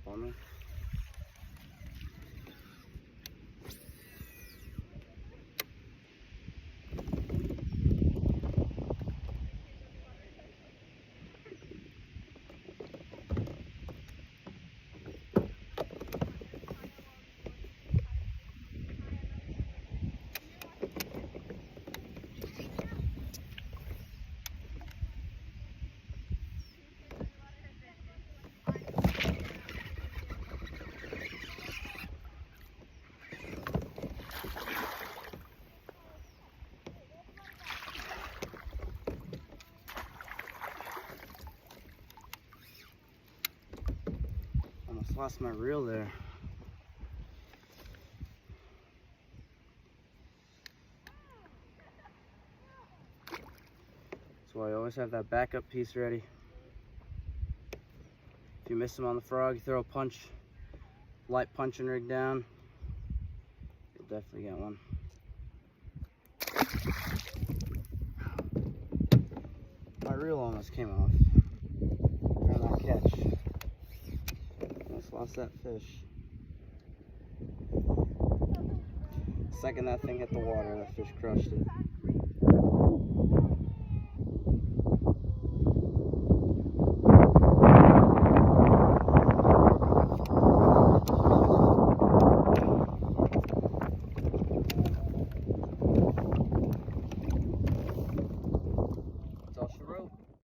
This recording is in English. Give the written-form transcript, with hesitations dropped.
for me. Almost lost my reel there. That's why I always have that backup piece ready. If you miss them on the frog, you throw a punch, light punching rig down, you'll definitely get one. My reel almost came off during that catch. Almost lost that fish. The second that thing hit the water, that fish crushed it.